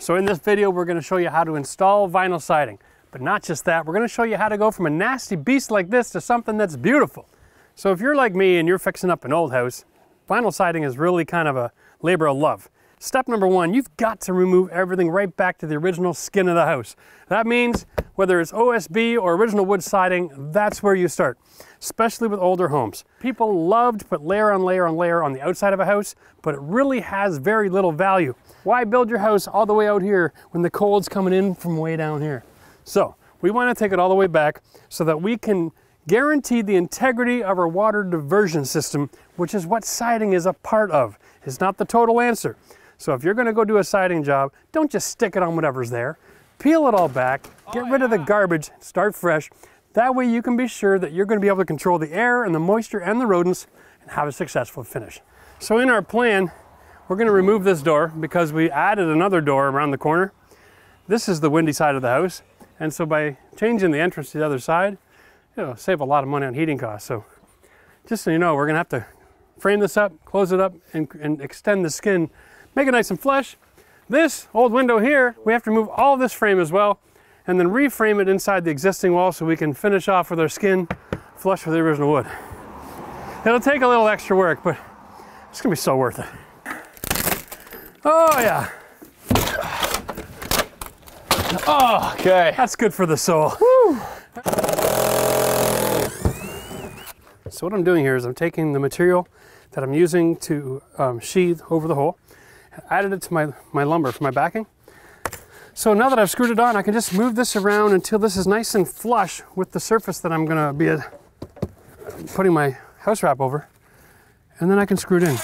So in this video, we're going to show you how to install vinyl siding. But not just that, we're going to show you how to go from a nasty beast like this to something that's beautiful. So if you're like me and you're fixing up an old house, vinyl siding is really kind of a labor of love. Step number one, you've got to remove everything right back to the original skin of the house. That means whether it's OSB or original wood siding, that's where you start, especially with older homes. People love to put layer on layer on layer on the outside of a house, but it really has very little value. Why build your house all the way out here when the cold's coming in from way down here? So we want to take it all the way back so that we can guarantee the integrity of our water diversion system, which is what siding is a part of. It's not the total answer. So if you're going to go do a siding job, don't just stick it on whatever's there. Peel it all back, get rid of the garbage, start fresh. That way you can be sure that you're going to be able to control the air and the moisture and the rodents and have a successful finish. So in our plan, we're going to remove this door because we added another door around the corner. This is the windy side of the house. And so by changing the entrance to the other side, it'll save a lot of money on heating costs. So just so you know, we're going to have to frame this up, close it up, and extend the skin, make it nice and flush. This old window here, we have to remove all this frame as well, and then reframe it inside the existing wall so we can finish off with our skin flush with the original wood. It'll take a little extra work, but it's going to be so worth it. Oh yeah. Oh, okay. That's good for the soul. Woo. So what I'm doing here is I'm taking the material that I'm using to sheathe over the hole, added it to my lumber for my backing. So now that I've screwed it on, I can just move this around until this is nice and flush with the surface that I'm gonna be putting my house wrap over, and then I can screw it in.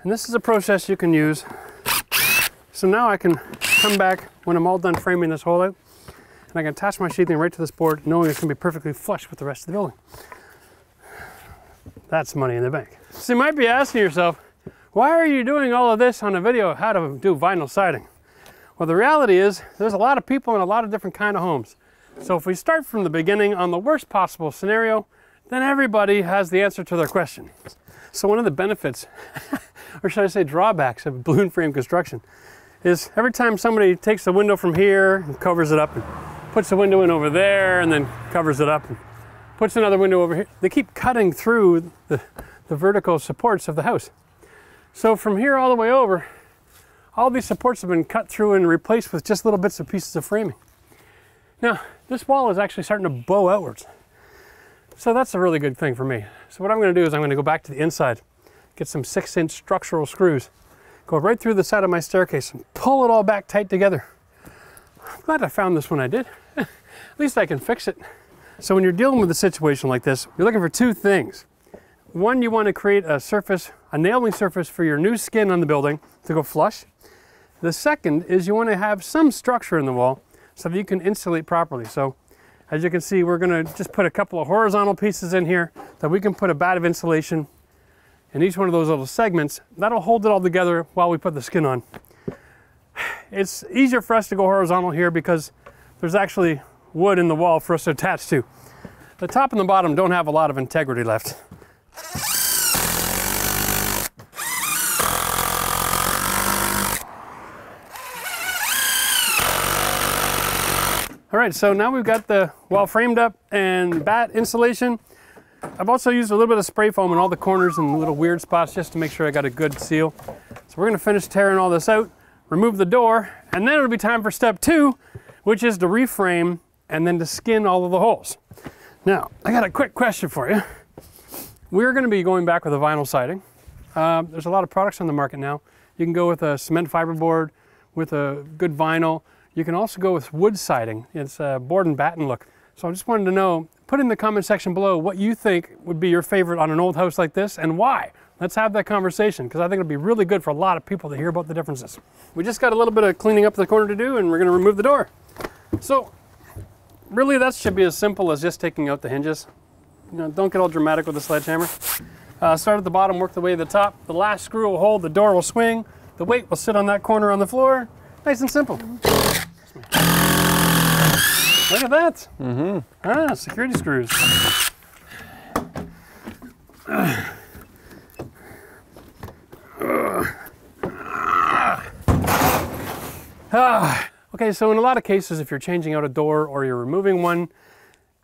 And this is a process you can use. So now I can come back when I'm all done framing this hole out, and I can attach my sheathing right to this board, knowing it's gonna be perfectly flush with the rest of the building. That's money in the bank. So you might be asking yourself, why are you doing all of this on a video of how to do vinyl siding? Well, the reality is there's a lot of people in a lot of different kind of homes. So if we start from the beginning on the worst possible scenario, then everybody has the answer to their question. So one of the benefits, or should I say drawbacks of balloon frame construction, is every time somebody takes the window from here and covers it up and puts a window in over there and then covers it up and puts another window over here, they keep cutting through the vertical supports of the house. So from here all the way over, all these supports have been cut through and replaced with just little bits of pieces of framing. Now, this wall is actually starting to bow outwards. So that's a really good thing for me. So what I'm going to do is I'm going to go back to the inside, get some 6-inch structural screws, go right through the side of my staircase and pull it all back tight together. I'm glad I found this when I did. At least I can fix it. So when you're dealing with a situation like this, you're looking for two things. One, you want to create a surface, a nailing surface for your new skin on the building to go flush. The second is you want to have some structure in the wall so that you can insulate properly. So as you can see, we're going to just put a couple of horizontal pieces in here that we can put a bat of insulation in each one of those little segments. That'll hold it all together while we put the skin on. It's easier for us to go horizontal here because there's actually wood in the wall for us to attach to. The top and the bottom don't have a lot of integrity left. All right, so now we've got the wall framed up and bat insulation. I've also used a little bit of spray foam in all the corners and little weird spots just to make sure I got a good seal. So we're gonna finish tearing all this out, remove the door, and then it'll be time for step 2, which is to reframe and then to skin all of the holes. Now, I got a quick question for you. We're gonna be going back with a vinyl siding. There's a lot of products on the market now. You can go with a cement fiberboard, with a good vinyl. You can also go with wood siding. It's a board and batten look. So I just wanted to know, put in the comment section below what you think would be your favorite on an old house like this and why. Let's have that conversation because I think it'll be really good for a lot of people to hear about the differences. We just got a little bit of cleaning up the corner to do and we're gonna remove the door. So really that should be as simple as just taking out the hinges. You know, don't get all dramatic with the sledgehammer. Start at the bottom, work the way to the top. The last screw will hold, the door will swing, the weight will sit on that corner on the floor. Nice and simple. Look at that. Mm-hmm. Ah, security screws. Okay, so in a lot of cases, if you're changing out a door or you're removing one,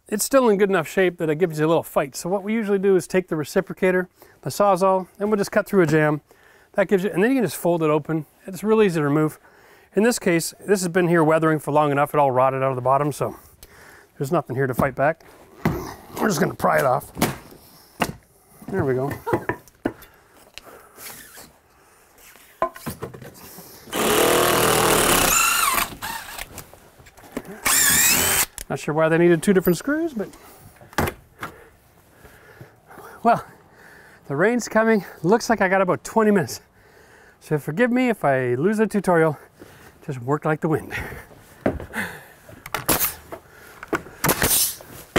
it's still in good enough shape that it gives you a little fight. So what we usually do is take the reciprocator, the Sawzall, and we'll just cut through a jamb. That gives you, and then you can just fold it open. It's really easy to remove. In this case, this has been here weathering for long enough, it all rotted out of the bottom, so there's nothing here to fight back. We're just gonna pry it off. There we go. Not sure why they needed 2 different screws, but well, the rain's coming. Looks like I got about 20 minutes. So forgive me if I lose the tutorial. Just work like the wind.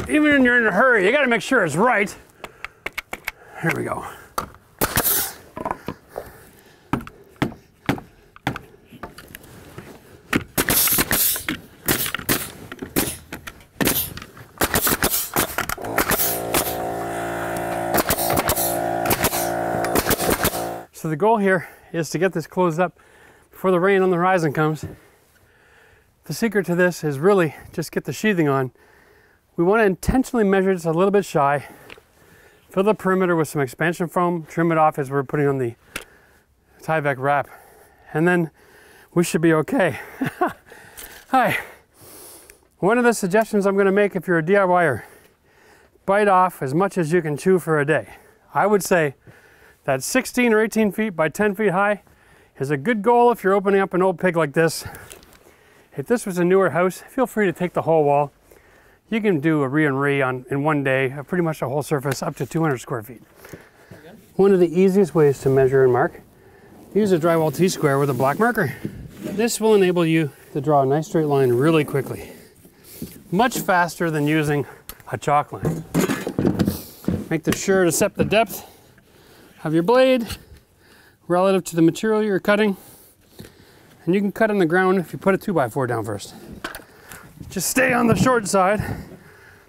Even when you're in a hurry, you got to make sure it's right. Here we go. So the goal here is to get this closed up before the rain on the horizon comes. The secret to this is really just get the sheathing on. We want to intentionally measure this a little bit shy, fill the perimeter with some expansion foam, trim it off as we're putting on the Tyvek wrap, and then we should be okay. Hi. One of the suggestions I'm going to make if you're a DIYer, bite off as much as you can chew for a day. I would say that 16 or 18 feet by 10 feet high is a good goal if you're opening up an old pig like this. If this was a newer house, feel free to take the whole wall. You can do a re in one day, pretty much a whole surface up to 200 square feet. One of the easiest ways to measure and mark, use a drywall T-square with a black marker. This will enable you to draw a nice straight line really quickly. Much faster than using a chalk line. Make sure to set the depth of your blade relative to the material you're cutting. And you can cut on the ground if you put a 2x4 down first. Just stay on the short side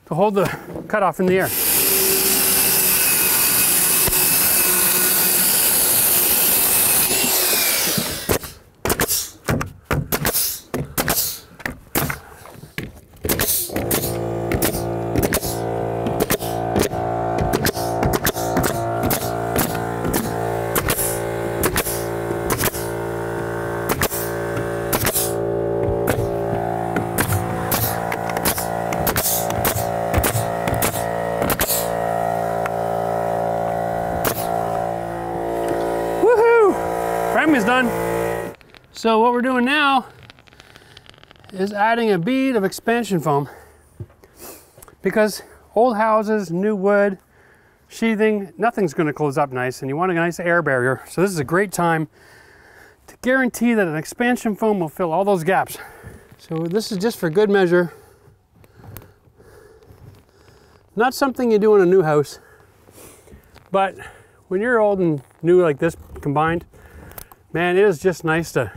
to hold the cutoff in the air. Framing's done. So what we're doing now is adding a bead of expansion foam, because old houses, new wood, sheathing, nothing's going to close up nice, and you want a nice air barrier. So this is a great time to guarantee that an expansion foam will fill all those gaps. So this is just for good measure. Not something you do in a new house, but when you're old and new like this combined, man, it is just nice to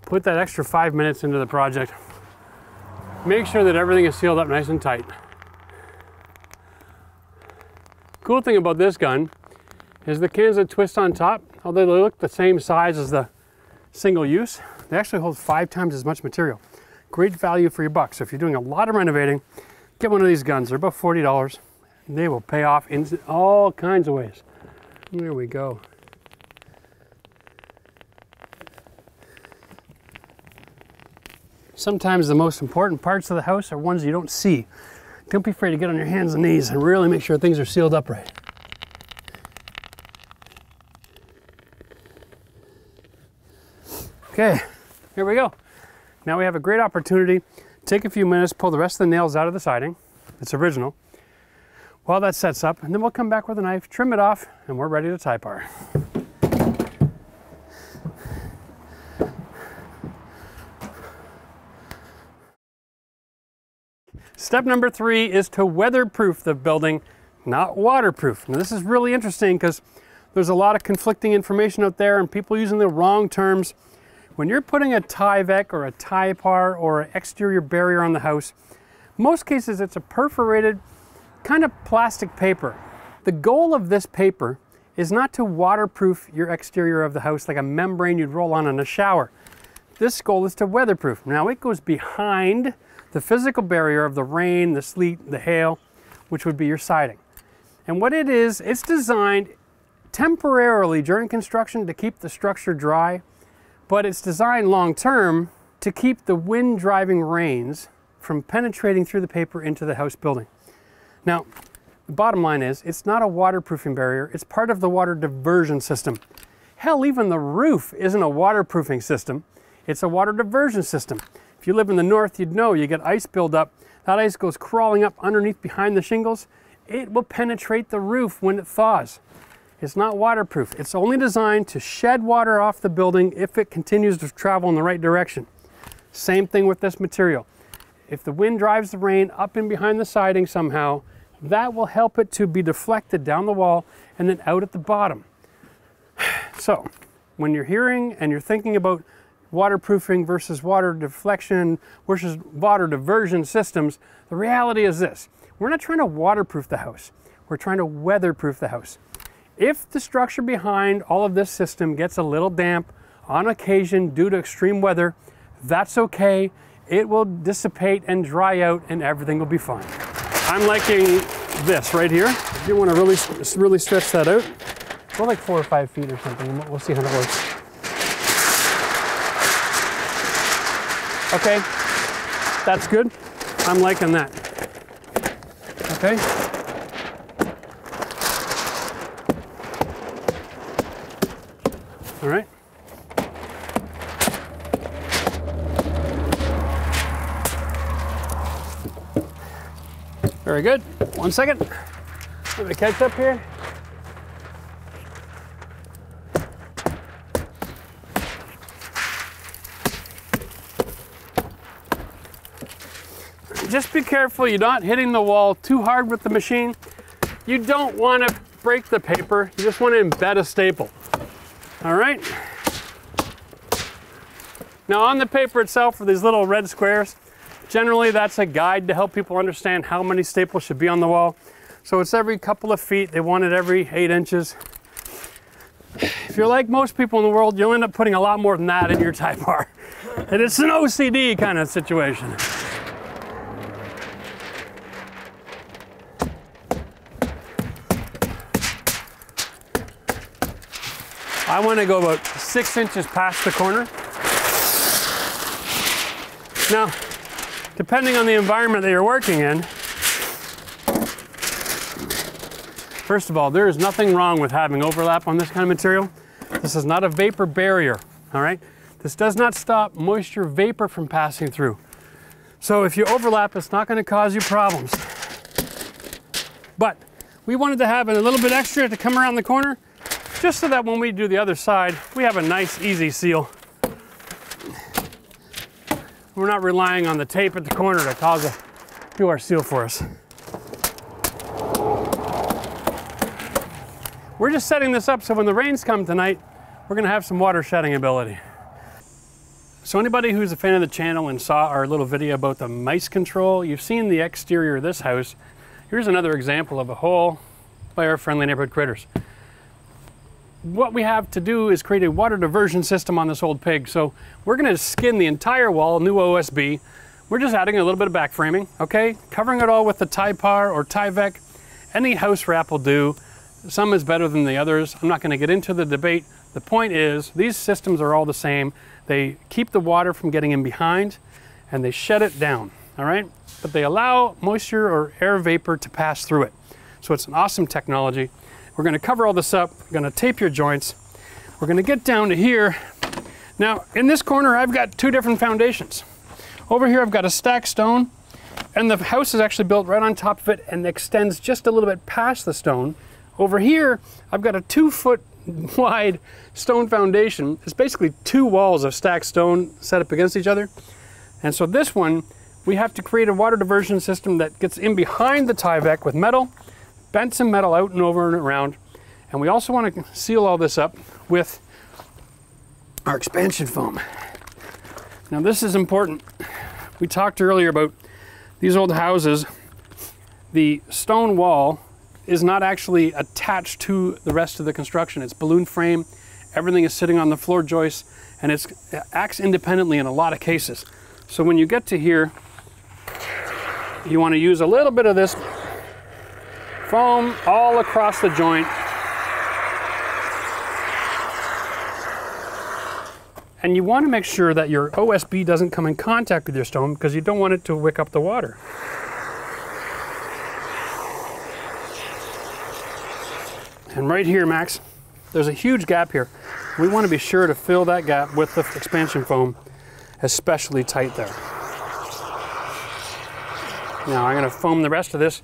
put that extra 5 minutes into the project. Make sure that everything is sealed up nice and tight. Cool thing about this gun is the cans that twist on top, although they look the same size as the single use, they actually hold 5 times as much material. Great value for your buck. So if you're doing a lot of renovating, get one of these guns. They're about $40. And they will pay off in all kinds of ways. There we go. Sometimes the most important parts of the house are ones you don't see. Don't be afraid to get on your hands and knees and really make sure things are sealed up right. Okay, here we go. Now we have a great opportunity. Take a few minutes, pull the rest of the nails out of the siding. It's original. While that sets up, and then we'll come back with a knife, trim it off, and we're ready to tie par. Step number 3 is to weatherproof the building, not waterproof. Now this is really interesting because there's a lot of conflicting information out there and people using the wrong terms. When you're putting a Tyvek or a tie par or an exterior barrier on the house, most cases it's a perforated kind of plastic paper. The goal of this paper is not to waterproof your exterior of the house like a membrane you'd roll on in a shower. this goal is to weatherproof. Now it goes behind the physical barrier of the rain, the sleet, the hail, which would be your siding. And what it is, it's designed temporarily during construction to keep the structure dry, but it's designed long-term to keep the wind-driving rains from penetrating through the paper into the house building. Now, the bottom line is, it's not a waterproofing barrier, it's part of the water diversion system. Hell, even the roof isn't a waterproofing system, it's a water diversion system. If you live in the north, you'd know you get ice buildup. That ice goes crawling up underneath behind the shingles. It will penetrate the roof when it thaws. It's not waterproof. It's only designed to shed water off the building if it continues to travel in the right direction. Same thing with this material. If the wind drives the rain up in behind the siding somehow, that will help it to be deflected down the wall and then out at the bottom. So, when you're hearing and you're thinking about waterproofing versus water deflection versus water diversion systems, the reality is this. We're not trying to waterproof the house. We're trying to weatherproof the house. If the structure behind all of this system gets a little damp on occasion due to extreme weather, that's okay. It will dissipate and dry out and everything will be fine. I'm liking this right here. If you want to really stretch that out, go like 4 or 5 feet or something. We'll see how it works. Okay, that's good. I'm liking that. Okay. All right. Very good. 1 second. Let me catch up here. Just be careful you're not hitting the wall too hard with the machine. You don't want to break the paper. You just want to embed a staple. All right. Now on the paper itself for these little red squares, generally that's a guide to help people understand how many staples should be on the wall. So it's every couple of feet. They want it every 8 inches. If you're like most people in the world, you'll end up putting a lot more than that in your tie bar. And it's an OCD kind of situation. I want to go about 6 inches past the corner. Now, depending on the environment that you're working in, first of all, there is nothing wrong with having overlap on this kind of material. This is not a vapor barrier, all right? This does not stop moisture vapor from passing through. So if you overlap, it's not going to cause you problems. But we wanted to have a little bit extra to come around the corner, just so that when we do the other side, we have a nice, easy seal. We're not relying on the tape at the corner to do our seal for us. We're just setting this up so when the rains come tonight, we're gonna have some water shedding ability. So anybody who's a fan of the channel and saw our little video about the mice control, you've seen the exterior of this house. Here's another example of a hole by our friendly neighborhood critters. What we have to do is create a water diversion system on this old pig. So we're gonna skin the entire wall, new OSB. We're just adding a little bit of back framing, okay? Covering it all with the Typar or Tyvek. Any house wrap will do. Some is better than the others. I'm not gonna get into the debate. The point is, these systems are all the same. They keep the water from getting in behind and they shed it down, all right? But they allow moisture or air vapor to pass through it. So it's an awesome technology. We're gonna cover all this up, we're gonna tape your joints. We're gonna get down to here. Now, in this corner, I've got 2 different foundations. Over here, I've got a stacked stone, and the house is actually built right on top of it and extends just a little bit past the stone. Over here, I've got a 2-foot wide stone foundation. It's basically 2 walls of stacked stone set up against each other. And so this one, we have to create a water diversion system that gets in behind the Tyvek with metal, bent some metal out and over and around. And we also want to seal all this up with our expansion foam. Now this is important. We talked earlier about these old houses. The stone wall is not actually attached to the rest of the construction. It's balloon frame. Everything is sitting on the floor joists and it acts independently in a lot of cases. So when you get to here, you want to use a little bit of this foam all across the joint. And you want to make sure that your OSB doesn't come in contact with your stone because you don't want it to wick up the water. And right here, Max, there's a huge gap here. We want to be sure to fill that gap with the expansion foam, especially tight there. Now I'm going to foam the rest of this,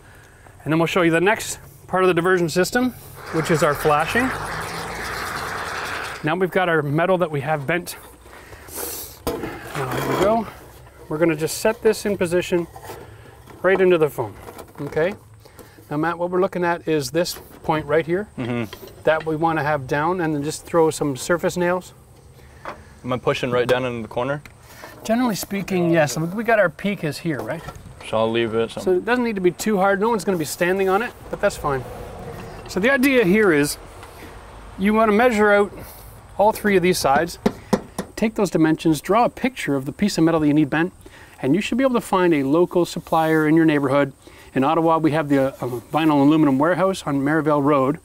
and then we'll show you the next part of the diversion system, which is our flashing. Now we've got our metal that we have bent. Now here we go. We're going to just set this in position right into the foam. Okay. Now Matt, what we're looking at is this point right here that we want to have down, and then just throw some surface nails. Am I pushing right down into the corner? Generally speaking, yes. We got our peak is here, right? So I'll leave it. So it doesn't need to be too hard. No one's going to be standing on it, but that's fine. So the idea here is you want to measure out all three of these sides, take those dimensions, draw a picture of the piece of metal that you need bent, and you should be able to find a local supplier in your neighborhood. In Ottawa, we have the vinyl aluminum warehouse on Merivale Road,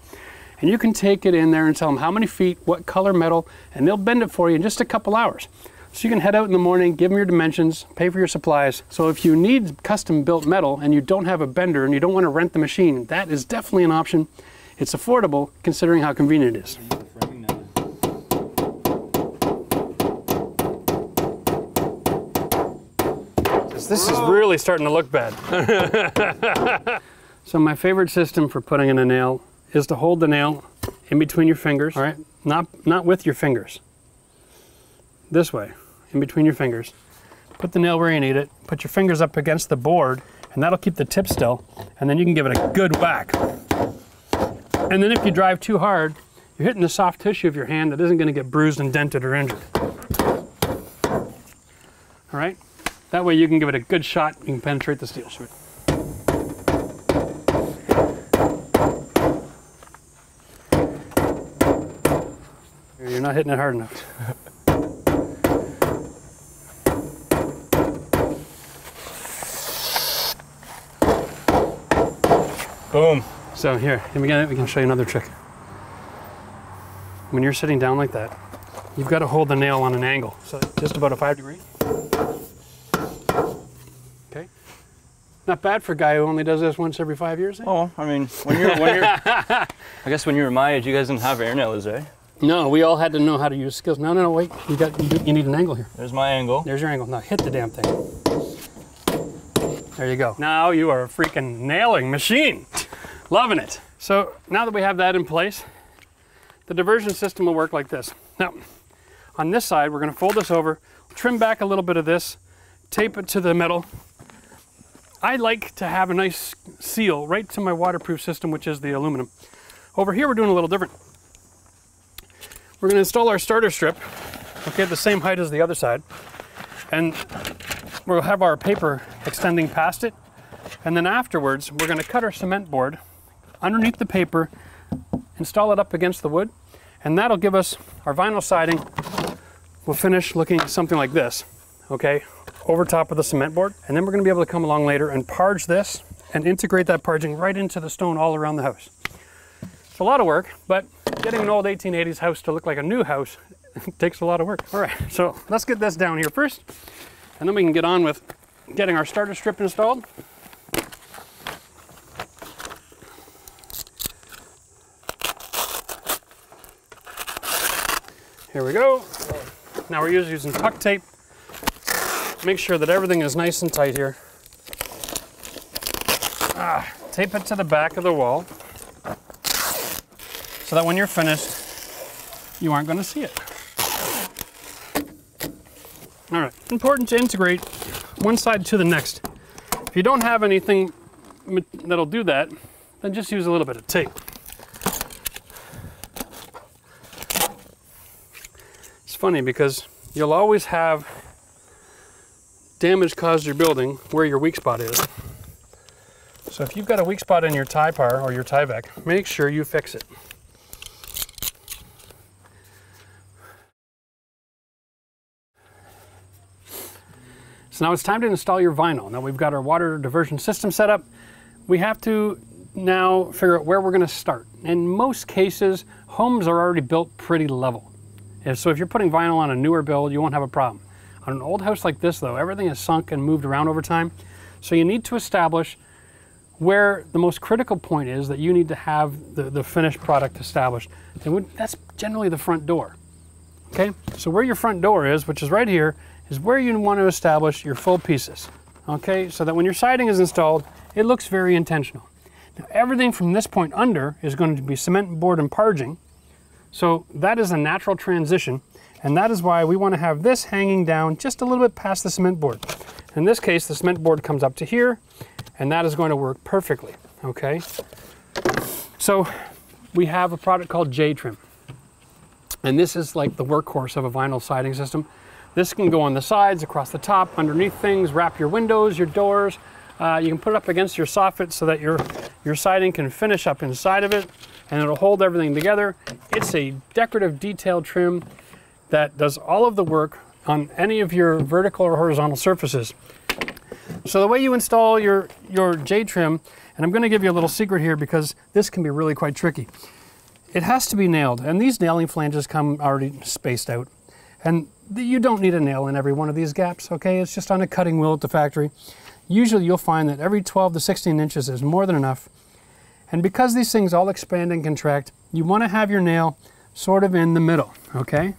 and you can take it in there and tell them how many feet, what color metal, and they'll bend it for you in just a couple hours. So you can head out in the morning, give them your dimensions, pay for your supplies. So if you need custom built metal and you don't have a bender and you don't want to rent the machine, that is definitely an option. It's affordable considering how convenient it is. This is really starting to look bad. So my favorite system for putting in a nail is to hold the nail in between your fingers, all right? Not with your fingers. This way, in between your fingers. Put the nail where you need it, put your fingers up against the board, and that'll keep the tip still, and then you can give it a good whack. And then if you drive too hard, you're hitting the soft tissue of your hand that isn't going to get bruised and dented or injured. All right? That way you can give it a good shot, you can penetrate the steel. You're not hitting it hard enough. Boom. So here, we can show you another trick. When you're sitting down like that, you've got to hold the nail on an angle, so just about a 5 degree. Okay. Not bad for a guy who only does this once every 5 years. Eh? Oh, I mean, when you're I guess when you were my age, you guys didn't have air nailers, eh? No, we all had to know how to use skills. No, wait. You need an angle here. There's my angle. There's your angle. Now hit the damn thing. There you go. Now you are a freaking nailing machine. Loving it. So now that we have that in place, the diversion system will work like this. Now, on this side, we're going to fold this over, trim back a little bit of this, tape it to the metal. I like to have a nice seal right to my waterproof system, which is the aluminum. Over here, we're doing a little different. We're going to install our starter strip, okay, the same height as the other side, and we'll have our paper extending past it, and then afterwards, we're going to cut our cement board underneath the paper, install it up against the wood, and that'll give us our vinyl siding. Will finish looking something like this, okay, over top of the cement board, and then we're going to be able to come along later and parge this and integrate that parging right into the stone all around the house. It's a lot of work, but getting an old 1880s house to look like a new house takes a lot of work. All right, so let's get this down here first, and then we can get on with getting our starter strip installed. Here we go. Now we're using puck tape. Make sure that everything is nice and tight here. Tape it to the back of the wall so that when you're finished, you aren't going to see it. All right, important to integrate one side to the next. If you don't have anything that'll do that, then just use a little bit of tape. It's funny because you'll always have damage caused to your building where your weak spot is. So if you've got a weak spot in your tie par or your Tyvek, make sure you fix it. So now it's time to install your vinyl. Now we've got our water diversion system set up. We have to now figure out where we're going to start. In most cases, homes are already built pretty level. So if you're putting vinyl on a newer build, you won't have a problem. On an old house like this though, everything is sunk and moved around over time. So you need to establish where the most critical point is that you need to have the finished product established. And that's generally the front door. Okay, so where your front door is, which is right here, is where you want to establish your full pieces. Okay, so that when your siding is installed, it looks very intentional. Now everything from this point under is going to be cement board and parging. So that is a natural transition, and that is why we want to have this hanging down just a little bit past the cement board. In this case, the cement board comes up to here, and that is going to work perfectly, okay? So we have a product called J-Trim, and this is like the workhorse of a vinyl siding system. This can go on the sides, across the top, underneath things, wrap your windows, your doors. You can put it up against your soffit so that your siding can finish up inside of it, and it'll hold everything together. It's a decorative detailed trim that does all of the work on any of your vertical or horizontal surfaces. So the way you install your J-Trim, and I'm going to give you a little secret here because this can be really quite tricky. It has to be nailed, and these nailing flanges come already spaced out. And you don't need a nail in every one of these gaps, okay? It's just on a cutting wheel at the factory. Usually you'll find that every 12 to 16 inches is more than enough. And because these things all expand and contract, you want to have your nail sort of in the middle, okay?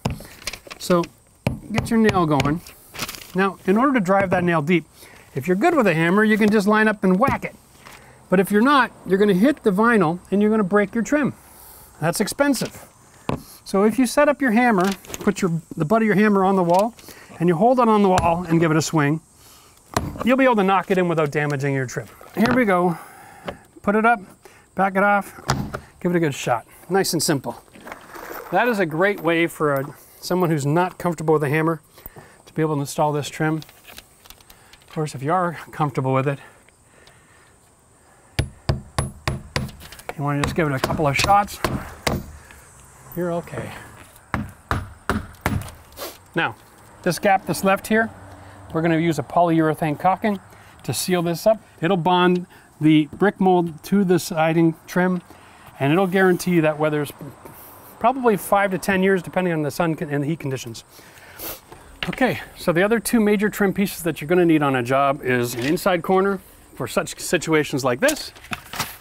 So get your nail going. Now, in order to drive that nail deep, if you're good with a hammer, you can just line up and whack it. But if you're not, you're going to hit the vinyl and you're going to break your trim. That's expensive. So if you set up your hammer, put the butt of your hammer on the wall, and you hold it on the wall and give it a swing, you'll be able to knock it in without damaging your trim. Here we go. Put it up, back it off, give it a good shot. Nice and simple. That is a great way for someone who's not comfortable with a hammer to be able to install this trim. Of course, if you are comfortable with it, you want to just give it a couple of shots, you're okay. Now, this gap that's left here, we're going to use a polyurethane caulking to seal this up. It'll bond the brick mold to the siding trim, and it'll guarantee that weather's probably 5 to 10 years depending on the sun and the heat conditions. Okay, so the other two major trim pieces that you're going to need on a job is an inside corner for such situations like this,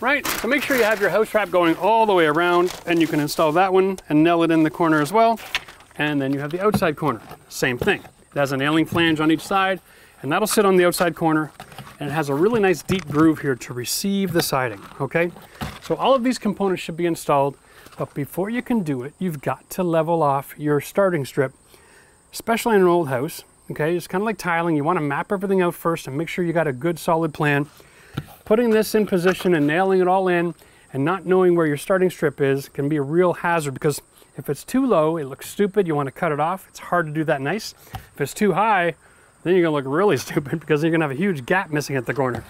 right? So make sure you have your house wrap going all the way around, and you can install that one and nail it in the corner as well. And then you have the outside corner, same thing. It has a nailing flange on each side, and that'll sit on the outside corner, and it has a really nice deep groove here to receive the siding, okay? So all of these components should be installed, but before you can do it, you've got to level off your starting strip, especially in an old house, okay? It's kind of like tiling. You want to map everything out first and make sure you got a good solid plan. Putting this in position and nailing it all in and not knowing where your starting strip is can be a real hazard, because if it's too low, it looks stupid. You want to cut it off. It's hard to do that nice. If it's too high, then you're going to look really stupid because you're going to have a huge gap missing at the corner.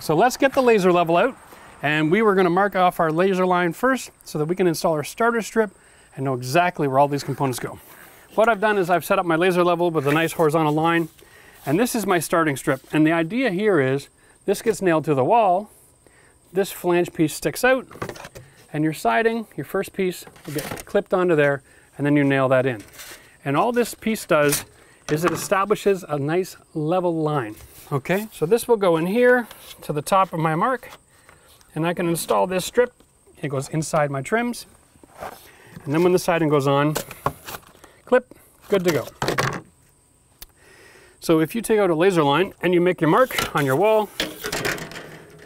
So let's get the laser level out, and we were going to mark off our laser line first so that we can install our starter strip and know exactly where all these components go. What I've done is I've set up my laser level with a nice horizontal line, and this is my starting strip. And the idea here is this gets nailed to the wall, this flange piece sticks out, and your siding, your first piece, will get clipped onto there, and then you nail that in. And all this piece does is it establishes a nice level line, okay? So this will go in here to the top of my mark, and I can install this strip. It goes inside my trims, and then when the siding goes on, clip, good to go. So if you take out a laser line and you make your mark on your wall,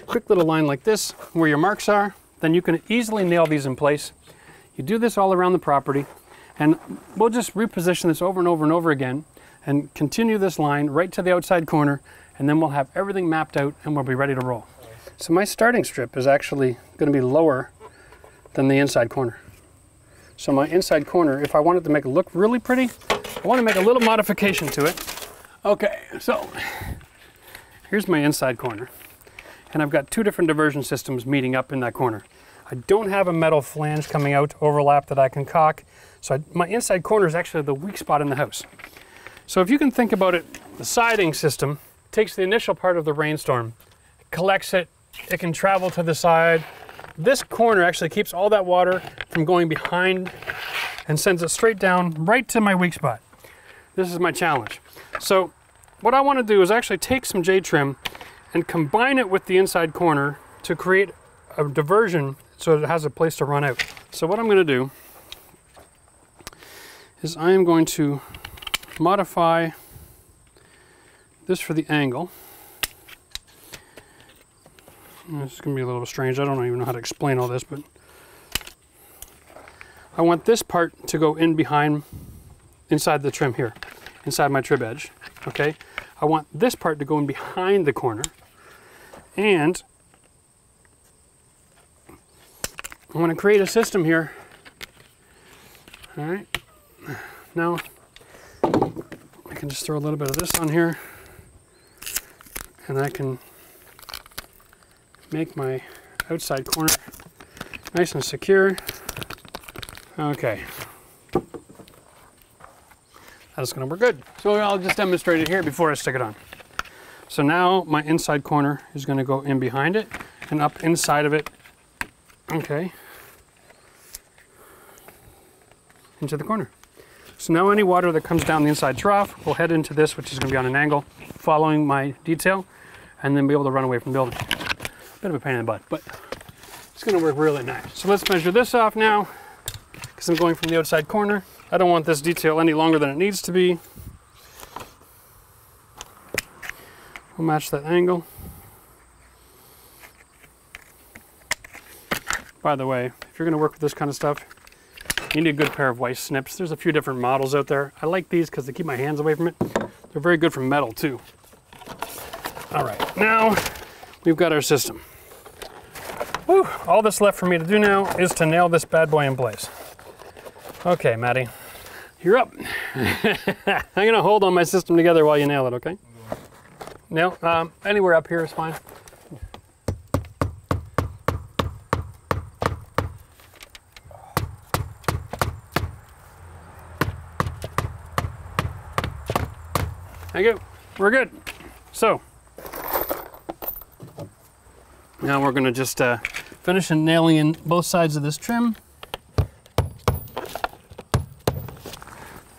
quick little line like this where your marks are, then you can easily nail these in place. You do this all around the property, and we'll just reposition this over and over and over again and continue this line right to the outside corner, and then we'll have everything mapped out and we'll be ready to roll. So my starting strip is actually going to be lower than the inside corner. So my inside corner, if I wanted to make it look really pretty, I want to make a little modification to it. Okay, so here's my inside corner. And I've got two different diversion systems meeting up in that corner. I don't have a metal flange coming out to overlap that I can caulk. So my inside corner is actually the weak spot in the house. So if you can think about it The siding system takes the initial part of the rainstorm, collects it, it can travel to the side. This corner actually keeps all that water from going behind and sends it straight down right to my weak spot. This is my challenge. So what I want to do is actually take some J-trim and combine it with the inside corner to create a diversion so it has a place to run out. So what I'm going to do is I am going to modify this for the angle. This is going to be a little strange. I don't even know how to explain all this, but I want this part to go in behind, inside the trim here, inside my trib edge, okay? I want this part to go in behind the corner, and I want to create a system here. All right, now I can just throw a little bit of this on here, and I can make my outside corner nice and secure. Okay, that's going to work good. So I'll just demonstrate it here before I stick it on. So now my inside corner is going to go in behind it and up inside of it. Okay, into the corner. So now any water that comes down the inside trough will head into this, which is going to be on an angle, following my detail, and then be able to run away from the building. Bit of a pain in the butt, but it's going to work really nice. So let's measure this off now, because I'm going from the outside corner. I don't want this detail any longer than it needs to be. We'll match that angle. By the way, if you're going to work with this kind of stuff, you need a good pair of Weiss snips. There's a few different models out there. I like these because they keep my hands away from it. They're very good for metal too. All right, now we've got our system. Whew, all that's left for me to do now is to nail this bad boy in place. Okay, Maddie, you're up. I'm gonna hold on my system together while you nail it, okay? Nail, anywhere up here is fine. Thank you. We're good. So now we're going to just finish and nailing in both sides of this trim.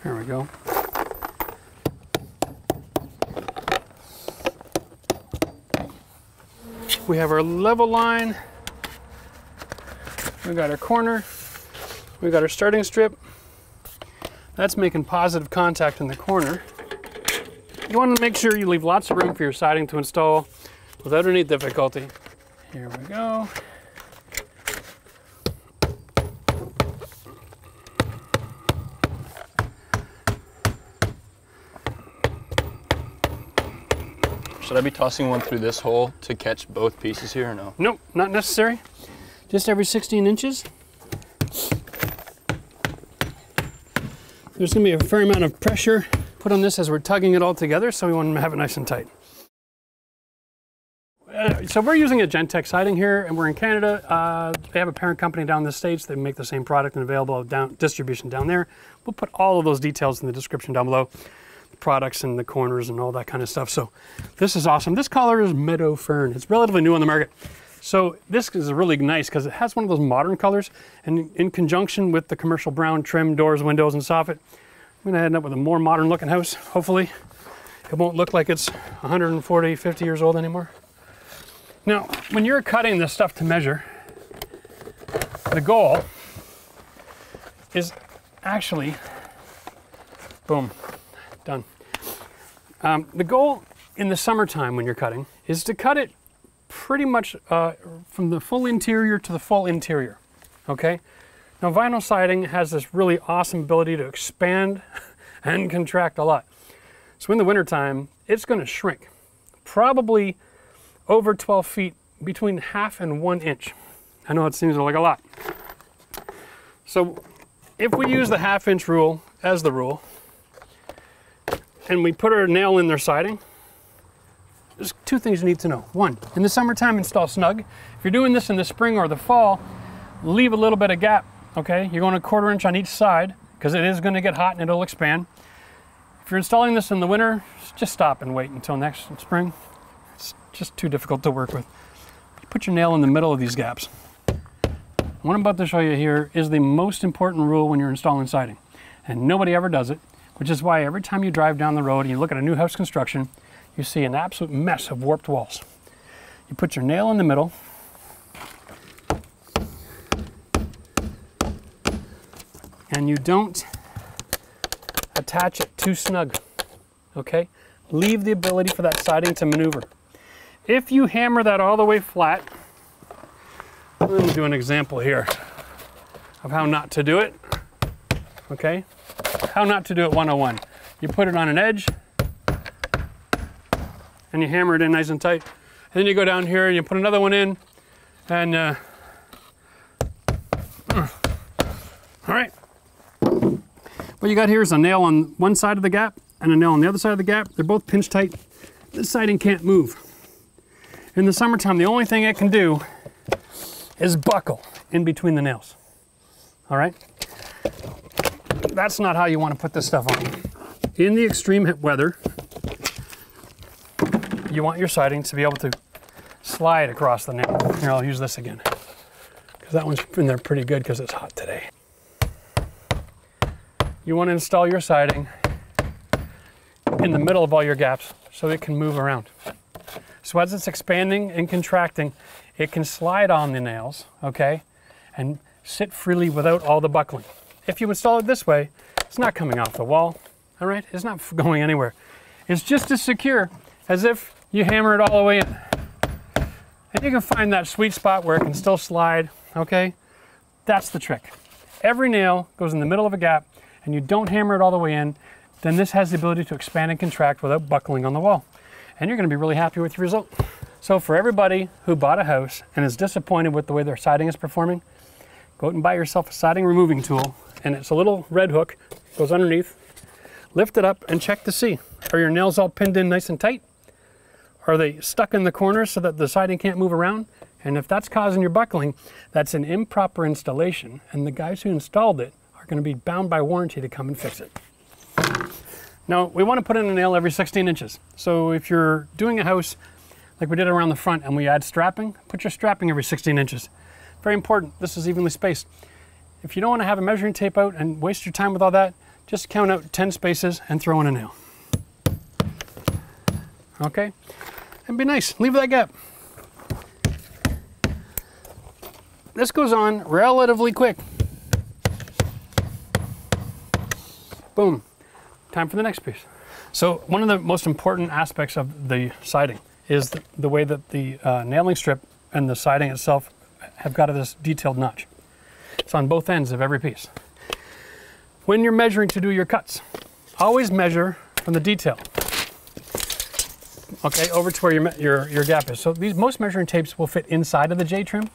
There we go. We have our level line. We got our corner. We got our starting strip. That's making positive contact in the corner. You want to make sure you leave lots of room for your siding to install without any difficulty. Here we go. Should I be tossing one through this hole to catch both pieces here or no? Nope, not necessary. Just every 16 inches. There's going to be a fair amount of pressure put on this as we're tugging it all together, so we want to have it nice and tight. So we're using a Gentex siding here, and we're in Canada. They have a parent company down in the States. They make the same product and available distribution down there. We'll put all of those details in the description down below. The products and the corners and all that kind of stuff. So this is awesome. This color is Meadow Fern. It's relatively new on the market. So this is really nice because it has one of those modern colors, and in conjunction with the commercial brown trim, doors, windows, and soffit, I'm going to end up with a more modern looking house. Hopefully it won't look like it's 140, 50 years old anymore. Now, when you're cutting this stuff to measure, the goal is actually, boom, done. The goal in the summertime when you're cutting is to cut it pretty much from the full interior to the full interior, okay? Now, vinyl siding has this really awesome ability to expand and contract a lot. So in the wintertime, it's going to shrink, probably over 12 feet, between 1/2 and 1 inch. I know it seems like a lot. So if we use the 1/2 inch rule as the rule, and we put our nail in their siding, there's two things you need to know. One, in the summertime, install snug. If you're doing this in the spring or the fall, leave a little bit of gap, okay? You're going 1/4 inch on each side, because it is going to get hot and it'll expand. If you're installing this in the winter, just stop and wait until next spring. It's just too difficult to work with. You put your nail in the middle of these gaps. What I'm about to show you here is the most important rule when you're installing siding. And nobody ever does it, which is why every time you drive down the road and you look at a new house construction, you see an absolute mess of warped walls. You put your nail in the middle, and you don't attach it too snug, okay? Leave the ability for that siding to maneuver. If you hammer that all the way flat, let me do an example here of how not to do it, okay? How not to do it 101. You put it on an edge, and you hammer it in nice and tight. And then you go down here and you put another one in, and all right. What you got here is a nail on one side of the gap and a nail on the other side of the gap. They're both pinch tight. This siding can't move. In the summertime, the only thing it can do is buckle in between the nails. All right? That's not how you want to put this stuff on. In the extreme weather, you want your siding to be able to slide across the nail. Here, I'll use this again, because that one's in there pretty good because it's hot today. You want to install your siding in the middle of all your gaps so it can move around. So as it's expanding and contracting, it can slide on the nails, okay, and sit freely without all the buckling. If you install it this way, it's not coming off the wall, all right? It's not going anywhere. It's just as secure as if you hammer it all the way in. And you can find that sweet spot where it can still slide, okay? That's the trick. Every nail goes in the middle of a gap, and you don't hammer it all the way in, then this has the ability to expand and contract without buckling on the wall. And you're gonna be really happy with your result. So for everybody who bought a house and is disappointed with the way their siding is performing, go out and buy yourself a siding removing tool, and it's a little red hook, goes underneath, lift it up and check to see, are your nails all pinned in nice and tight? Are they stuck in the corners so that the siding can't move around? And if that's causing your buckling, that's an improper installation, and the guys who installed it are going to be bound by warranty to come and fix it. Now, we want to put in a nail every 16 inches. So if you're doing a house like we did around the front and we add strapping, put your strapping every 16 inches. Very important, this is evenly spaced. If you don't want to have a measuring tape out and waste your time with all that, just count out 10 spaces and throw in a nail. Okay? And be nice, leave that gap. This goes on relatively quick. Boom, time for the next piece. So one of the most important aspects of the siding is the way that the nailing strip and the siding itself have got this detailed notch. It's on both ends of every piece. When you're measuring to do your cuts, always measure from the detail, okay, over to where your gap is. So most measuring tapes will fit inside of the J-trim,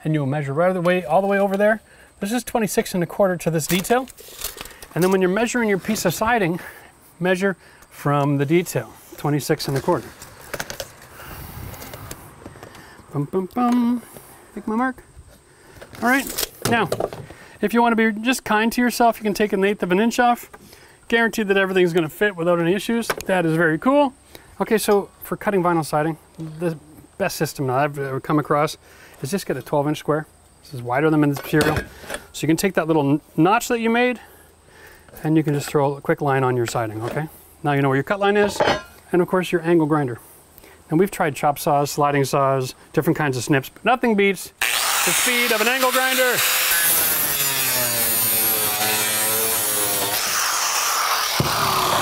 and you'll measure right all the way over there. This is 26 1/4 to this detail. And then when you're measuring your piece of siding, measure from the detail, 26 1/4. Bum, bum, bum. Make my mark. All right, now, if you want to be just kind to yourself, you can take 1/8 of an inch off. Guaranteed that everything's going to fit without any issues. That is very cool. Okay, so for cutting vinyl siding, the best system I've ever come across is just get a 12-inch square. This is wider than this material. So you can take that little notch that you made, and you can just throw a quick line on your siding, okay? Now you know where your cut line is, and of course your angle grinder. And we've tried chop saws, sliding saws, different kinds of snips, but nothing beats the speed of an angle grinder.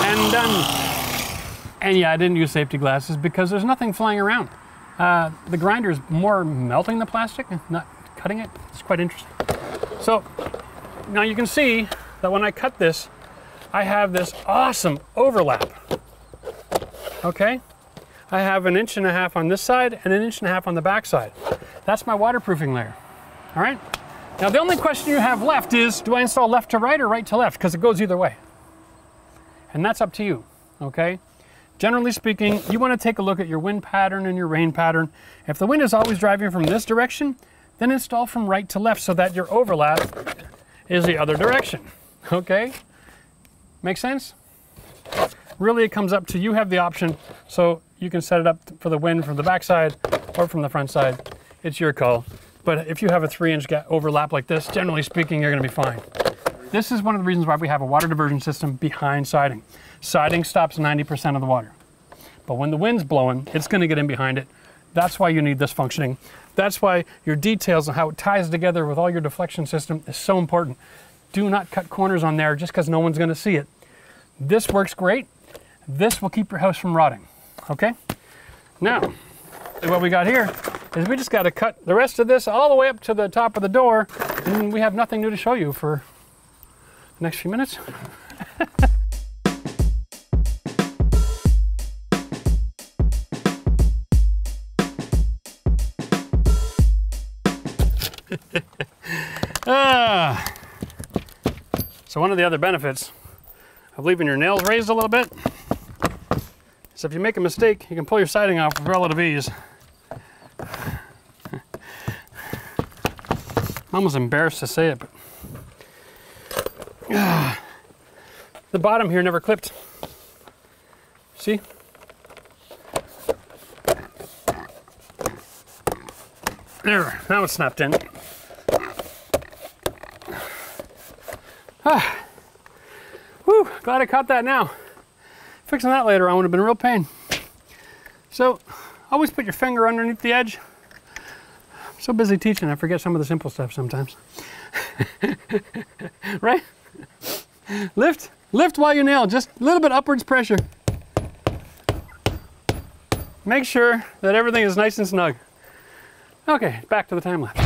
And done. And yeah, I didn't use safety glasses because there's nothing flying around. The grinder is more melting the plastic, not cutting it. It's quite interesting. So now you can see that when I cut this, I have this awesome overlap. Okay? I have 1.5 inches on this side and 1.5 inches on the back side. That's my waterproofing layer. All right? Now the only question you have left is, do I install left to right or right to left? Because it goes either way. And that's up to you, okay? Generally speaking, you want to take a look at your wind pattern and your rain pattern. If the wind is always driving from this direction, then install from right to left so that your overlap is the other direction, okay? Make sense? Really, it comes up to you have the option, so you can set it up for the wind from the back side or from the front side. It's your call. But if you have a 3-inch overlap like this, generally speaking, you're gonna be fine. This is one of the reasons why we have a water diversion system behind siding. Siding stops 90% of the water. But when the wind's blowing, it's gonna get in behind it. That's why you need this functioning. That's why your details and how it ties together with all your deflection system is so important. Do not cut corners on there just because no one's gonna see it. This works great. This will keep your house from rotting, okay? Now, what we got here is we just gotta cut the rest of this all the way up to the top of the door, and we have nothing new to show you for the next few minutes. So one of the other benefits of leaving your nails raised a little bit is if you make a mistake, you can pull your siding off with relative ease. I'm almost embarrassed to say it, but the bottom here never clipped. See? There, now it's snapped in. Whew, glad I caught that now. Fixing that later on would have been a real pain. So, always put your finger underneath the edge. I'm so busy teaching, I forget some of the simple stuff sometimes. Right? Lift while you nail, just a little bit upwards pressure. Make sure that everything is nice and snug. Okay, back to the time lapse.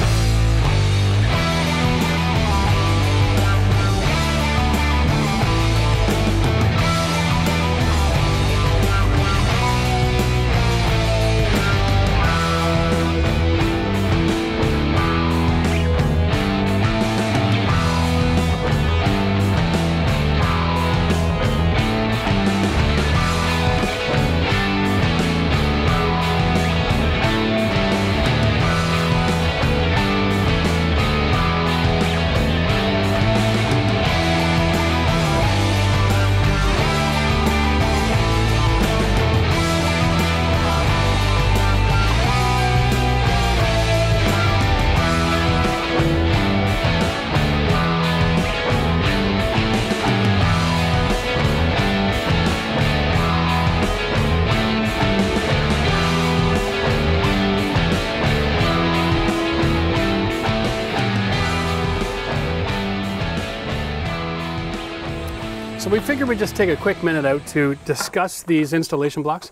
So we figured we'd just take a quick minute out to discuss these installation blocks.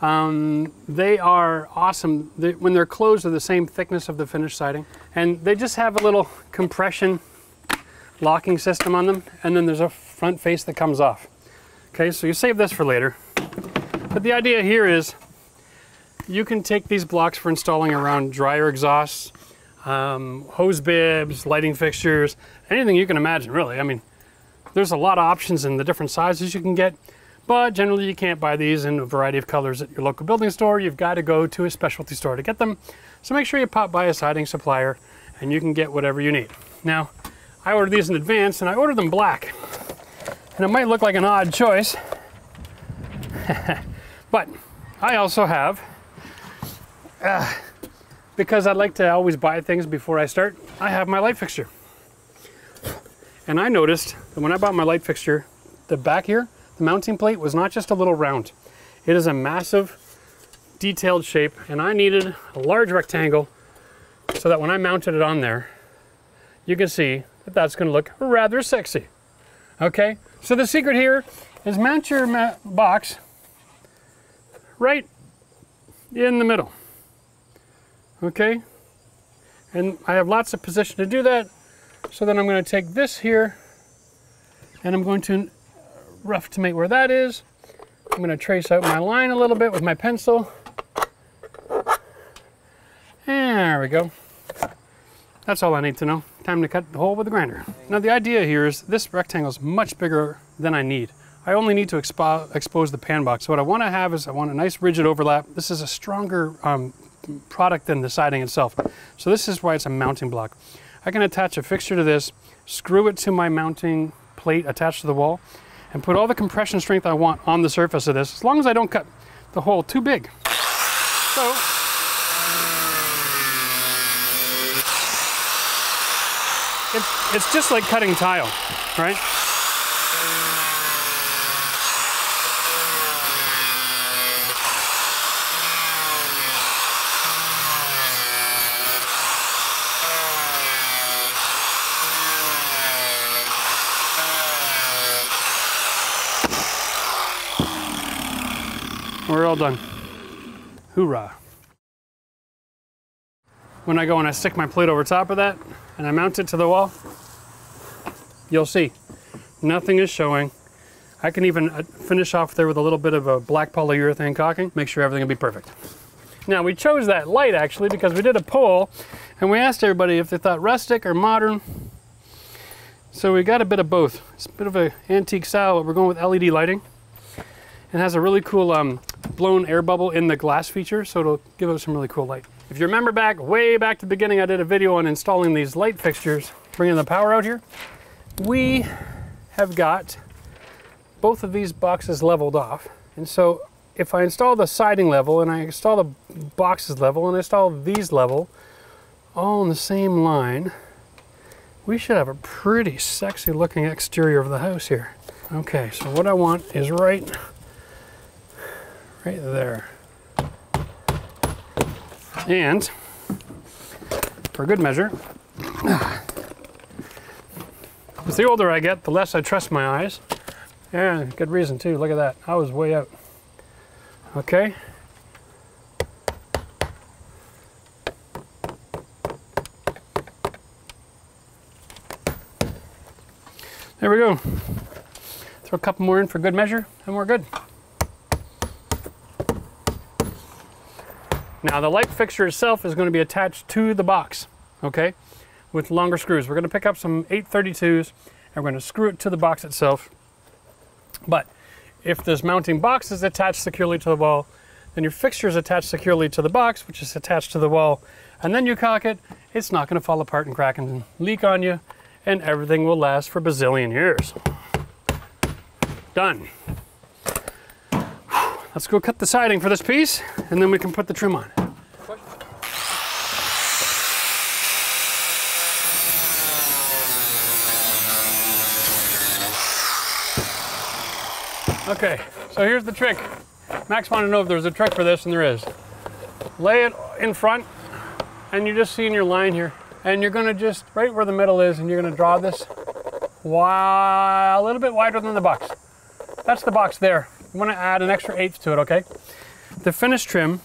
They are awesome. When they're closed, they're the same thickness of the finished siding. And they just have a little compression locking system on them. And then there's a front face that comes off. Okay, so you save this for later. But the idea here is you can take these blocks for installing around dryer exhausts, hose bibs, lighting fixtures, anything you can imagine, really. I mean, there's a lot of options in the different sizes you can get, but generally you can't buy these in a variety of colors at your local building store. You've got to go to a specialty store to get them. So make sure you pop by a siding supplier and you can get whatever you need. Now, I ordered these in advance and I ordered them black. And it might look like an odd choice, but I also have, because I'd like to always buy things before I start, I have my light fixture. And I noticed that when I bought my light fixture, the back here, the mounting plate was not just a little round. It is a massive, detailed shape, and I needed a large rectangle so that when I mounted it on there, you can see that that's going to look rather sexy. Okay, so the secret here is mount your box right in the middle. Okay, and I have lots of position to do that. So then I'm going to take this here and I'm going to roughmate where that is. I'm going to trace out my line a little bit with my pencil. There we go. That's all I need to know. Time to cut the hole with the grinder. Now the idea here is this rectangle is much bigger than I need. I only need to expose the pan box. So what I want to have is I want a nice rigid overlap. This is a stronger product than the siding itself. So this is why it's a mounting block. I can attach a fixture to this, screw it to my mounting plate attached to the wall, and put all the compression strength I want on the surface of this, as long as I don't cut the hole too big. So, it's just like cutting tile, right? We're all done. Hoorah. When I go and I stick my plate over top of that and I mount it to the wall, you'll see nothing is showing. I can even finish off there with a little bit of a black polyurethane caulking, make sure everything will be perfect. Now we chose that light actually because we did a poll and we asked everybody if they thought rustic or modern. So we got a bit of both. It's a bit of an antique style, but we're going with LED lighting. It has a really cool blown air bubble in the glass feature, so it'll give us some really cool light. If you remember way back to the beginning, I did a video on installing these light fixtures, bringing the power out here. We have got both of these boxes leveled off. And so if I install the siding level and I install the boxes level and I install these level, all in the same line, we should have a pretty sexy looking exterior of the house here. Okay, so what I want is right there. And for good measure, because the older I get, the less I trust my eyes. Yeah, good reason too. Look at that. I was way out. Okay. There we go. Throw a couple more in for good measure, and we're good. Now the light fixture itself is going to be attached to the box, okay, with longer screws. We're going to pick up some 832s and we're going to screw it to the box itself. But if this mounting box is attached securely to the wall, then your fixture is attached securely to the box, which is attached to the wall, and then you caulk it, it's not going to fall apart and crack and leak on you, and everything will last for a bazillion years. Done. Let's go cut the siding for this piece, and then we can put the trim on. Okay, so here's the trick. Max wanted to know if there was a trick for this, and there is. Lay it in front, and you just see in your line here, and you're gonna just, right where the middle is, and you're gonna draw this a little bit wider than the box. That's the box there. You want to add an extra eighth to it, okay? The finish trim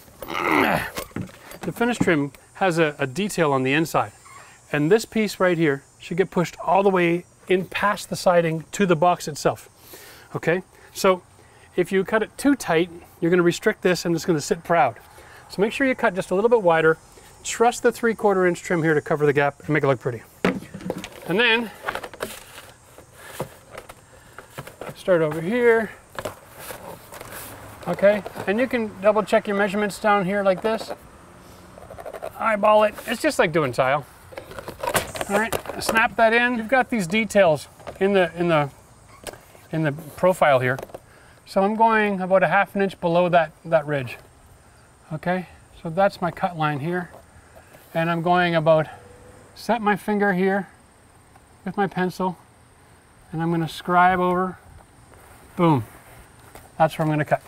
has a detail on the inside, and this piece right here should get pushed all the way in past the siding to the box itself, okay? So if you cut it too tight, you're going to restrict this and it's going to sit proud. So make sure you cut just a little bit wider. Trust the 3/4 inch trim here to cover the gap and make it look pretty. And then start over here. Okay, and you can double check your measurements down here like this. Eyeball it. It's just like doing tile. All right, snap that in. You've got these details in the profile here. So I'm going about a ½ inch below that ridge. Okay, so that's my cut line here. And I'm going about, set my finger here with my pencil, and I'm going to scribe over. Boom. That's where I'm going to cut.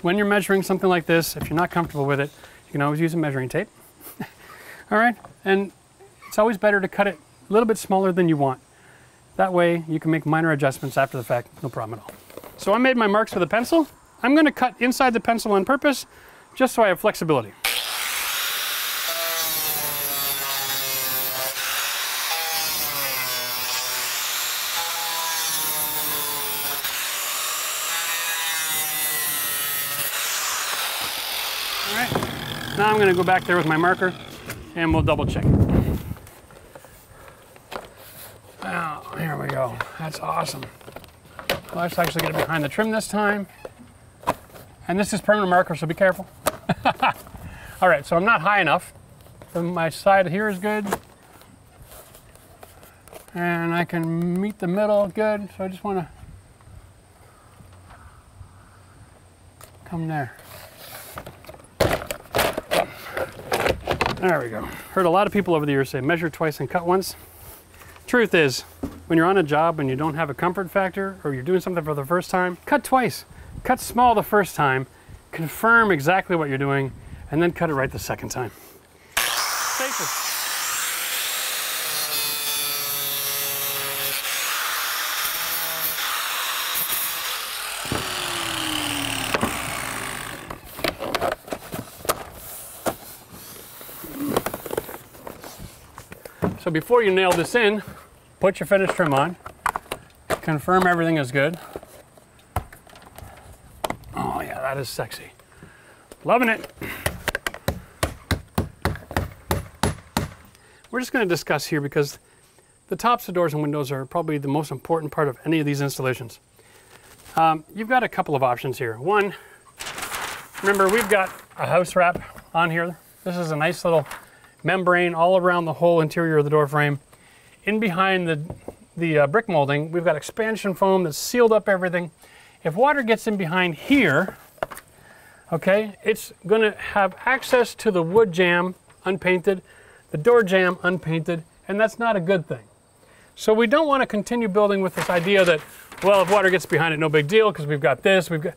When you're measuring something like this, if you're not comfortable with it, you can always use a measuring tape. All right, and it's always better to cut it a little bit smaller than you want. That way you can make minor adjustments after the fact, no problem at all. So I made my marks with a pencil. I'm going to cut inside the pencil on purpose, just so I have flexibility. All right, now I'm going to go back there with my marker and we'll double check. Now, here we go. That's awesome. Well, that's actually going to be behind the trim this time. And this is permanent marker, so be careful. All right, so I'm not high enough. My side here is good. And I can meet the middle good, so I just want to come there. There we go. Heard a lot of people over the years say measure twice and cut once. Truth is, when you're on a job and you don't have a comfort factor, or you're doing something for the first time, cut twice. Cut small the first time, confirm exactly what you're doing, and then cut it right the second time. Safer. So before you nail this in, put your finish trim on, confirm everything is good. Oh yeah, that is sexy. Loving it. We're just going to discuss here because the tops of doors and windows are probably the most important part of any of these installations. You've got a couple of options here. One, remember we've got a house wrap on here. This is a nice little membrane all around the whole interior of the door frame. In behind the brick molding, we've got expansion foam that's sealed up everything. If water gets in behind here, okay, it's going to have access to the wood jamb unpainted, the door jamb unpainted, and that's not a good thing. So we don't want to continue building with this idea that, well, if water gets behind it, no big deal, because we've got this, we've got...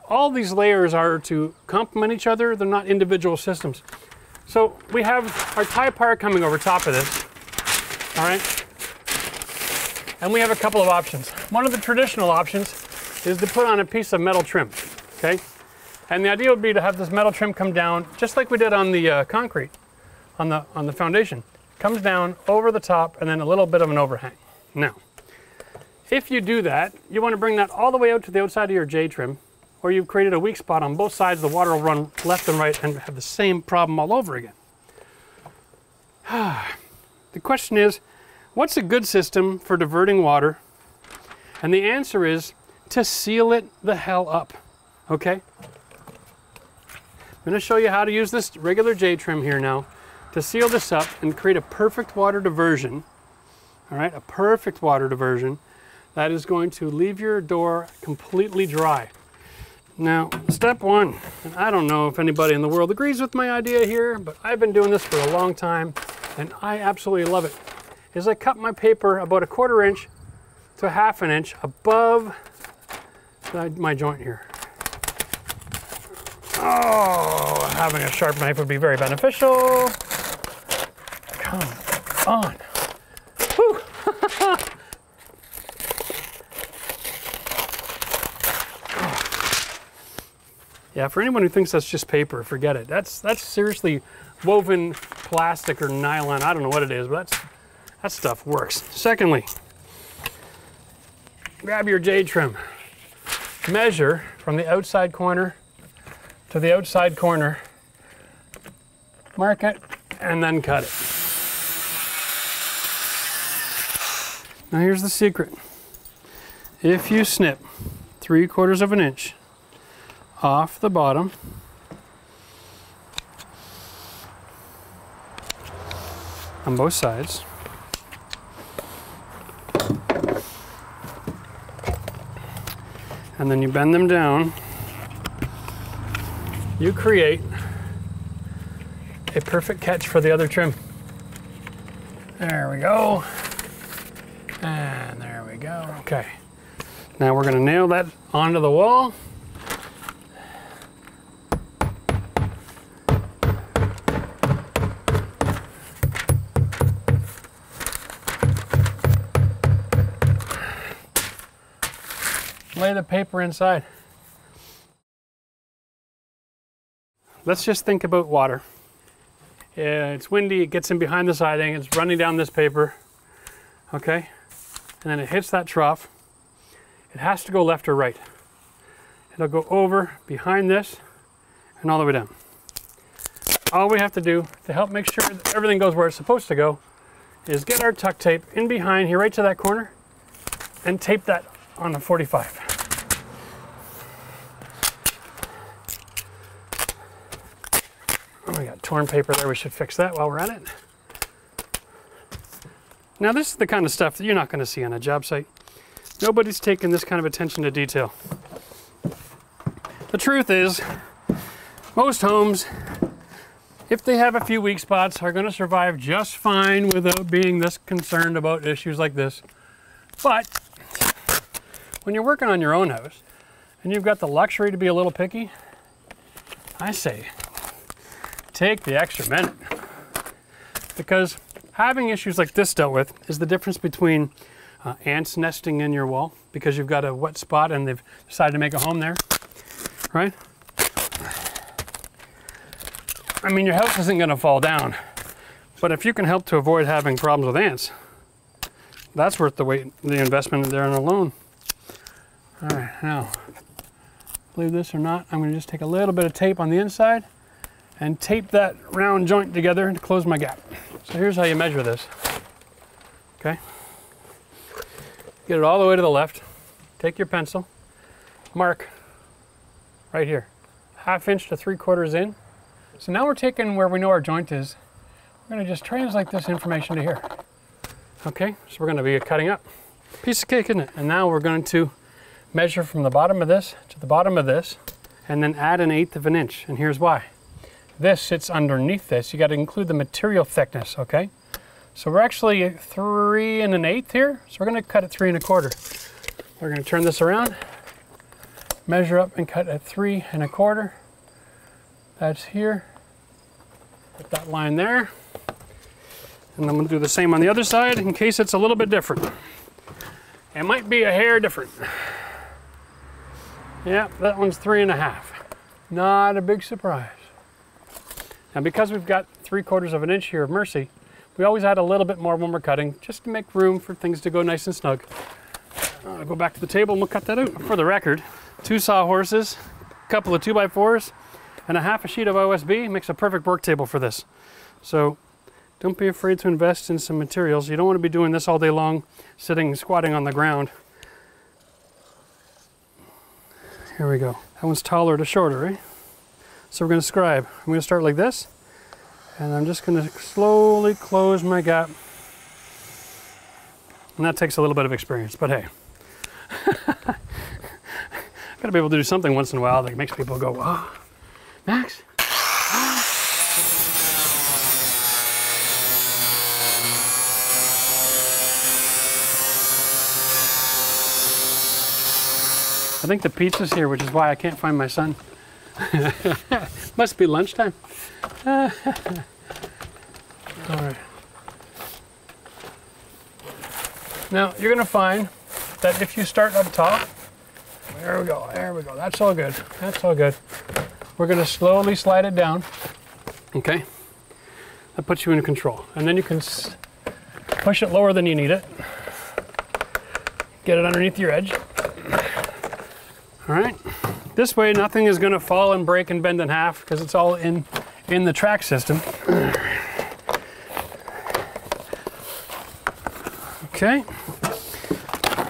All these layers are to complement each other. They're not individual systems. So we have our tie part coming over top of this, all right? And we have a couple of options. One of the traditional options is to put on a piece of metal trim, okay? And the idea would be to have this metal trim come down, just like we did on the concrete, on the foundation. Comes down over the top and then a little bit of an overhang. Now, if you do that, you want to bring that all the way out to the outside of your J trim, or you've created a weak spot on both sides, the water will run left and right and have the same problem all over again. The question is, what's a good system for diverting water? And the answer is to seal it the hell up, okay? I'm going to show you how to use this regular J trim here now to seal this up and create a perfect water diversion, all right? A perfect water diversion that is going to leave your door completely dry. Now, step one, and I don't know if anybody in the world agrees with my idea here, but I've been doing this for a long time, and I absolutely love it, is I cut my paper about 1/4 inch to 1/2 inch above my joint here. Oh, having a sharp knife would be very beneficial. Come on. Whew. Yeah, for anyone who thinks that's just paper, forget it. That's seriously woven plastic or nylon. I don't know what it is, but that stuff works. Secondly, grab your J trim. Measure from the outside corner to the outside corner. Mark it and then cut it. Now here's the secret. If you snip 3/4 of an inch off the bottom, on both sides, and then you bend them down, you create a perfect catch for the other trim. There we go. And there we go. Okay. Now we're going to nail that onto the wall. Lay the paper inside. Let's just think about water. It's windy, it gets in behind the siding, it's running down this paper, okay? And then it hits that trough. It has to go left or right. It'll go over, behind this, and all the way down. All we have to do to help make sure that everything goes where it's supposed to go is get our tuck tape in behind here, right to that corner, and tape that on the 45. Oh, we got torn paper there. We should fix that while we're at it. Now this is the kind of stuff that you're not going to see on a job site. Nobody's taking this kind of attention to detail. The truth is, most homes, if they have a few weak spots, are going to survive just fine without being this concerned about issues like this. But when you're working on your own house and you've got the luxury to be a little picky, I say take the extra minute, because having issues like this dealt with is the difference between ants nesting in your wall because you've got a wet spot and they've decided to make a home there, right? I mean, your house isn't going to fall down, but if you can help to avoid having problems with ants, that's worth the investment there in a loan. All right, now, believe this or not, I'm going to just take a little bit of tape on the inside and tape that round joint together to close my gap. So here's how you measure this. Okay, get it all the way to the left. Take your pencil, mark right here, 1/2 inch to 3/4 in. So now we're taking where we know our joint is. We're going to just translate this information to here. Okay, so we're going to be cutting up. Piece of cake, isn't it? And now we're going to measure from the bottom of this to the bottom of this, and then add 1/8 of an inch. And here's why. This sits underneath this. You got to include the material thickness, okay? So we're actually 3 1/8 here. So we're going to cut at 3 1/4. We're going to turn this around, measure up and cut at 3 1/4. That's here. Put that line there. And then we'll do the same on the other side in case it's a little bit different. It might be a hair different. Yeah, that one's 3 1/2. Not a big surprise. Now because we've got 3/4 of an inch here of mercy, we always add a little bit more when we're cutting, just to make room for things to go nice and snug. I'll go back to the table and we'll cut that out. For the record, 2 sawhorses, a couple of 2x4s, and a 1/2 sheet of OSB makes a perfect work table for this. So don't be afraid to invest in some materials. You don't want to be doing this all day long, sitting, squatting on the ground. Here we go. That one's taller to shorter, right? So we're going to scribe. I'm going to start like this, and I'm just going to slowly close my gap. And that takes a little bit of experience, but hey. Gotta be able to do something once in a while that makes people go, wow, Max? I think the pizza's here, which is why I can't find my son. Must be lunchtime. All right. Now, you're gonna find that if you start up top, there we go, that's all good, that's all good. We're gonna slowly slide it down, okay? That puts you in control. And then you can push it lower than you need it. Get it underneath your edge. All right, this way nothing is gonna fall and break and bend in half because it's all in the track system. Okay,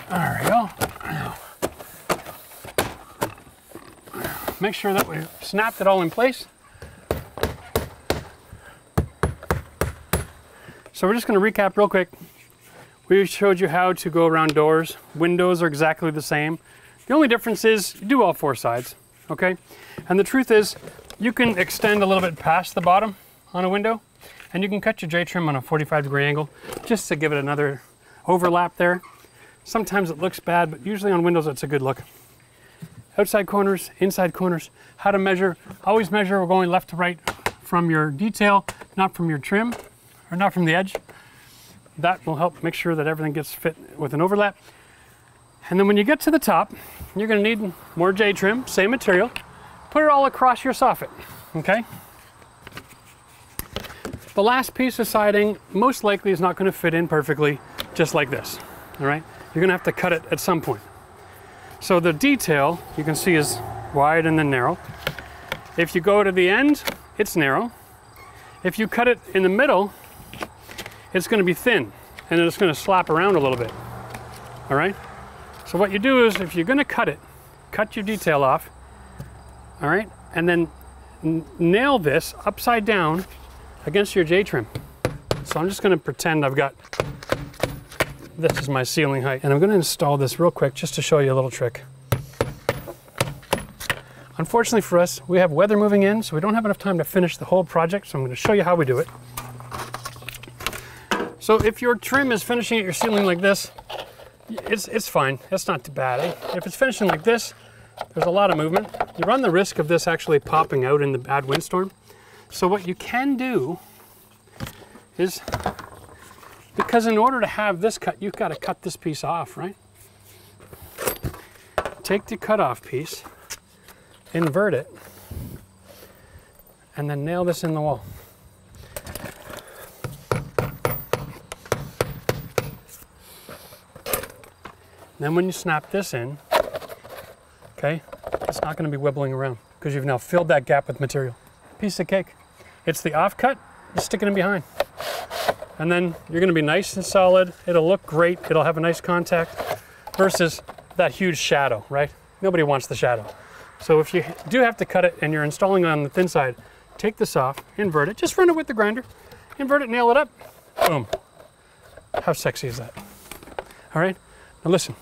there we go. Now, make sure that we snapped it all in place. So we're just gonna recap real quick. We showed you how to go around doors. Windows are exactly the same. The only difference is you do all 4 sides, okay? And the truth is, you can extend a little bit past the bottom on a window, and you can cut your J-trim on a 45-degree angle just to give it another overlap there. Sometimes it looks bad, but usually on windows it's a good look. Outside corners, inside corners, how to measure. Always measure, we're going left to right from your detail, not from your trim, or not from the edge. That will help make sure that everything gets fit with an overlap. And then when you get to the top, you're going to need more J-trim, same material. Put it all across your soffit, okay? The last piece of siding most likely is not going to fit in perfectly just like this, all right? You're going to have to cut it at some point. So the detail, you can see, is wide and then narrow. If you go to the end, it's narrow. If you cut it in the middle, it's going to be thin, and then it's going to slap around a little bit, all right? So what you do is, if you're going to cut it, cut your detail off, all right? And then nail this upside down against your J-trim. So I'm just going to pretend I've got this is my ceiling height. And I'm going to install this real quick just to show you a little trick. Unfortunately for us, we have weather moving in, so we don't have enough time to finish the whole project, so I'm going to show you how we do it. So if your trim is finishing at your ceiling like this, it's fine. It's not too bad. If it's finishing like this, there's a lot of movement. You run the risk of this actually popping out in the bad windstorm. So what you can do is, because in order to have this cut, you've got to cut this piece off, right? Take the cutoff piece, invert it, and then nail this in the wall. Then when you snap this in, okay, it's not going to be wibbling around because you've now filled that gap with material. Piece of cake. It's the offcut, you stick it in behind. And then you're going to be nice and solid. It'll look great. It'll have a nice contact versus that huge shadow, right? Nobody wants the shadow. So if you do have to cut it and you're installing on the thin side, take this off, invert it, just run it with the grinder, invert it, nail it up, boom. How sexy is that? All right, now listen,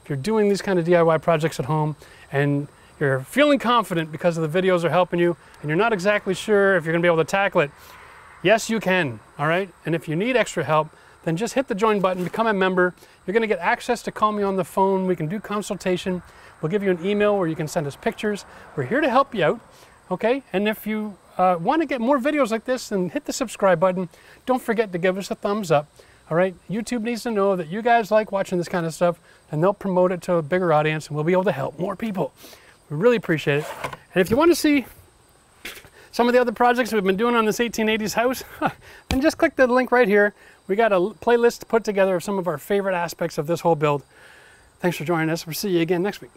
if you're doing these kind of DIY projects at home and you're feeling confident because of the videos are helping you and you're not exactly sure if you're gonna be able to tackle it, yes, you can, all right? And if you need extra help, then just hit the join button, become a member. You're gonna get access to call me on the phone. We can do consultation. We'll give you an email where you can send us pictures. We're here to help you out, okay? And if you wanna get more videos like this, then hit the subscribe button. Don't forget to give us a thumbs up, all right? YouTube needs to know that you guys like watching this kind of stuff, and they'll promote it to a bigger audience, and we'll be able to help more people. We really appreciate it. And if you wanna see some of the other projects we've been doing on this 1880s house, then just click the link right here. We got a playlist put together of some of our favorite aspects of this whole build. Thanks for joining us. We'll see you again next week.